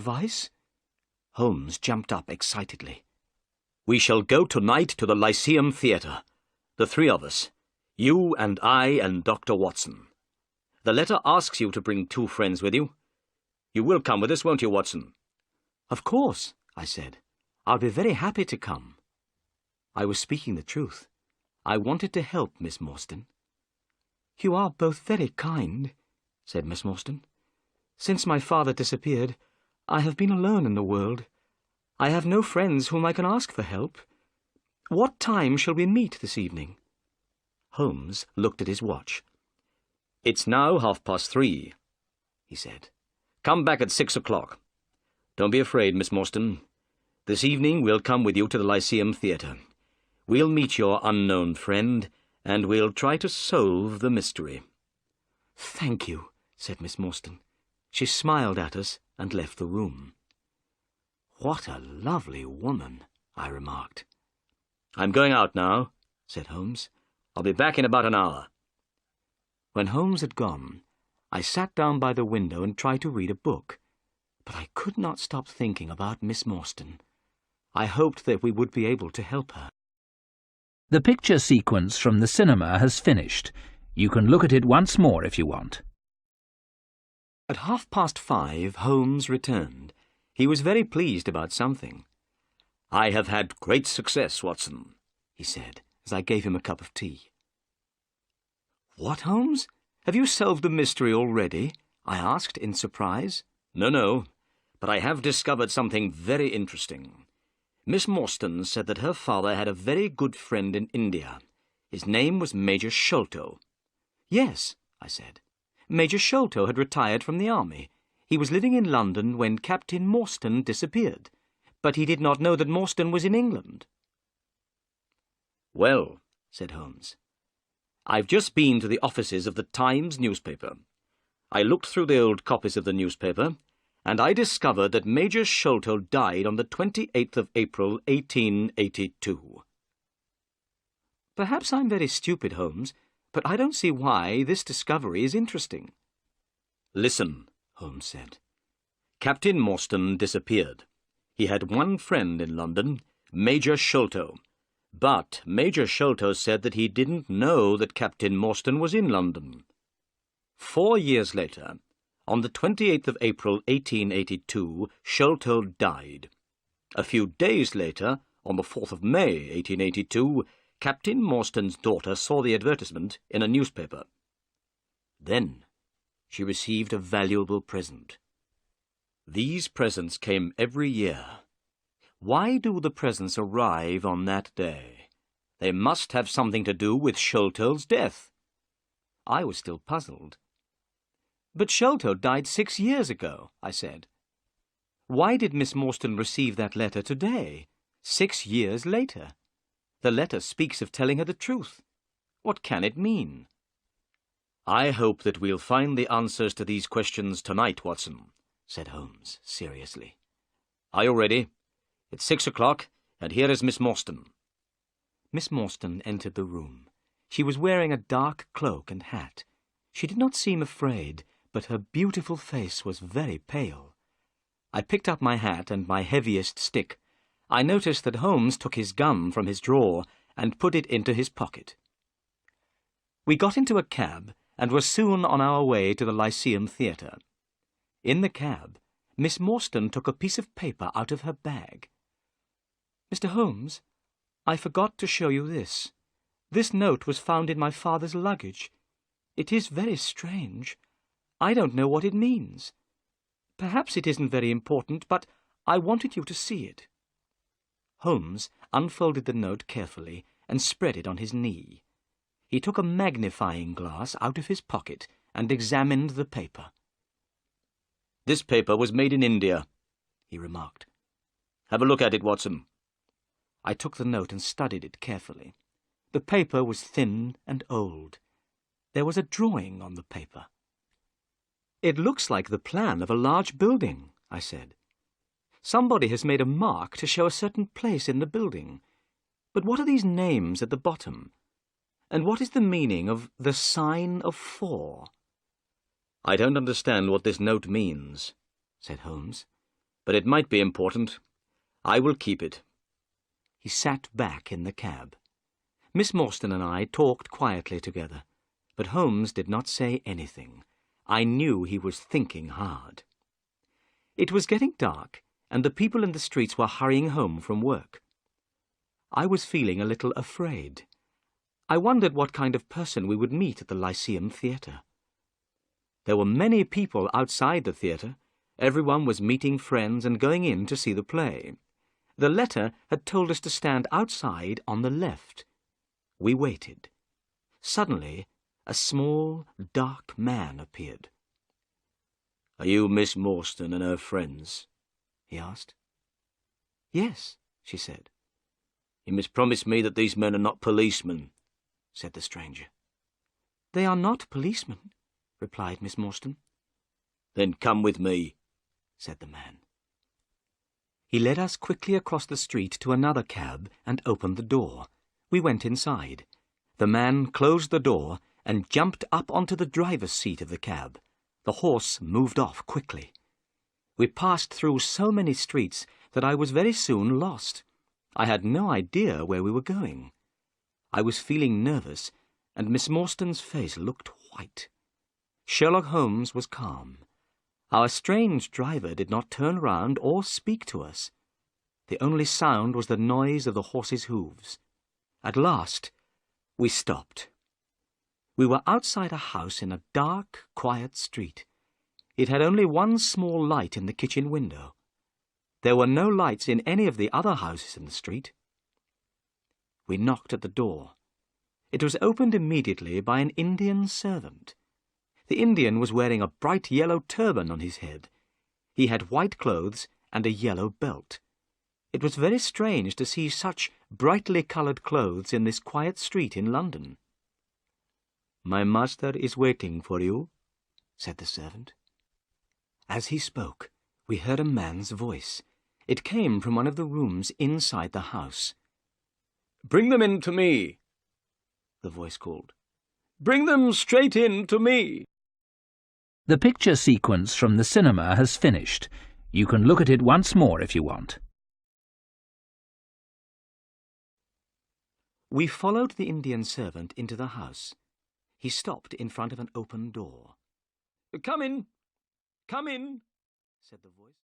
Advice? Holmes jumped up excitedly. "We shall go tonight to the Lyceum Theatre. The three of us. You and I and Dr. Watson. The letter asks you to bring 2 friends with you. You will come with us, won't you, Watson?" "Of course," I said. "I'll be very happy to come." I was speaking the truth. I wanted to help Miss Morstan. "You are both very kind," said Miss Morstan. "Since my father disappeared, I have been alone in the world. I have no friends whom I can ask for help. What time shall we meet this evening?" Holmes looked at his watch. "It's now 3:30, he said. "Come back at 6 o'clock. Don't be afraid, Miss Morstan. This evening we'll come with you to the Lyceum Theatre. We'll meet your unknown friend, and we'll try to solve the mystery." "Thank you," said Miss Morstan. She smiled at us and left the room. "What a lovely woman," I remarked. "I'm going out now," said Holmes. "I'll be back in about an hour." When Holmes had gone, I sat down by the window and tried to read a book, but I could not stop thinking about Miss Morstan. I hoped that we would be able to help her. The picture sequence from the cinema has finished. You can look at it once more if you want. At 5:30, Holmes returned. He was very pleased about something. "I have had great success, Watson," he said, as I gave him a cup of tea. "What, Holmes? Have you solved the mystery already?" I asked in surprise. No, but I have discovered something very interesting. Miss Morstan said that her father had a very good friend in India. His name was Major Sholto. "Yes," I said. "Major Sholto had retired from the army. He was living in London when Captain Morstan disappeared, but he did not know that Morstan was in England." "Well," said Holmes, "I've just been to the offices of the Times newspaper. I looked through the old copies of the newspaper, and I discovered that Major Sholto died on the 28th of April, 1882. "Perhaps I'm very stupid, Holmes, but I don't see why this discovery is interesting." "Listen," Holmes said. "Captain Morstan disappeared. He had one friend in London, Major Sholto. But Major Sholto said that he didn't know that Captain Morstan was in London. 4 years later, on the 28th of April, 1882, Sholto died. A few days later, on the 4th of May, 1882, Captain Morstan's daughter saw the advertisement in a newspaper. Then she received a valuable present. These presents came every year. Why do the presents arrive on that day? They must have something to do with Sholto's death." I was still puzzled. "But Sholto died 6 years ago," I said. "Why did Miss Morstan receive that letter today, 6 years later? The letter speaks of telling her the truth. What can it mean?" "I hope that we'll find the answers to these questions tonight, Watson," said Holmes seriously. "Are you ready? It's 6 o'clock, and here is Miss Morstan." Miss Morstan entered the room. She was wearing a dark cloak and hat. She did not seem afraid, but her beautiful face was very pale. I picked up my hat and my heaviest stick. I noticed that Holmes took his gun from his drawer and put it into his pocket. We got into a cab and were soon on our way to the Lyceum Theatre. In the cab, Miss Morstan took a piece of paper out of her bag. "Mr. Holmes, I forgot to show you this. This note was found in my father's luggage. It is very strange. I don't know what it means. Perhaps it isn't very important, but I wanted you to see it." Holmes unfolded the note carefully and spread it on his knee. He took a magnifying glass out of his pocket and examined the paper. "This paper was made in India," he remarked. "Have a look at it, Watson." I took the note and studied it carefully. The paper was thin and old. There was a drawing on the paper. "It looks like the plan of a large building," I said. "Somebody has made a mark to show a certain place in the building. But what are these names at the bottom? And what is the meaning of the sign of 4? "I don't understand what this note means," said Holmes. but it might be important. I will keep it." He sat back in the cab. Miss Morstan and I talked quietly together, but Holmes did not say anything. I knew he was thinking hard. It was getting dark, and the people in the streets were hurrying home from work. I was feeling a little afraid. I wondered what kind of person we would meet at the Lyceum Theatre. There were many people outside the theatre. Everyone was meeting friends and going in to see the play. The letter had told us to stand outside on the left. We waited. Suddenly, a small, dark man appeared. "Are you Miss Morstan and her friends?" he asked. "Yes," she said. "You must promise me that these men are not policemen," said the stranger. "They are not policemen," replied Miss Morstan. "Then come with me," said the man. He led us quickly across the street to another cab and opened the door. We went inside. The man closed the door and jumped up onto the driver's seat of the cab. The horse moved off quickly. We passed through so many streets that I was very soon lost. I had no idea where we were going. I was feeling nervous, and Miss Morstan's face looked white. Sherlock Holmes was calm. Our strange driver did not turn round or speak to us. The only sound was the noise of the horse's hooves. At last, we stopped. We were outside a house in a dark, quiet street. It had only one small light in the kitchen window. There were no lights in any of the other houses in the street. We knocked at the door. It was opened immediately by an Indian servant. The Indian was wearing a bright yellow turban on his head. He had white clothes and a yellow belt. It was very strange to see such brightly coloured clothes in this quiet street in London. "My master is waiting for you," said the servant. As he spoke, we heard a man's voice. It came from one of the rooms inside the house. "Bring them in to me," the voice called. "Bring them straight in to me." The picture sequence from the cinema has finished. You can look at it once more if you want. We followed the Indian servant into the house. He stopped in front of an open door. "Come in, come in," said the voice.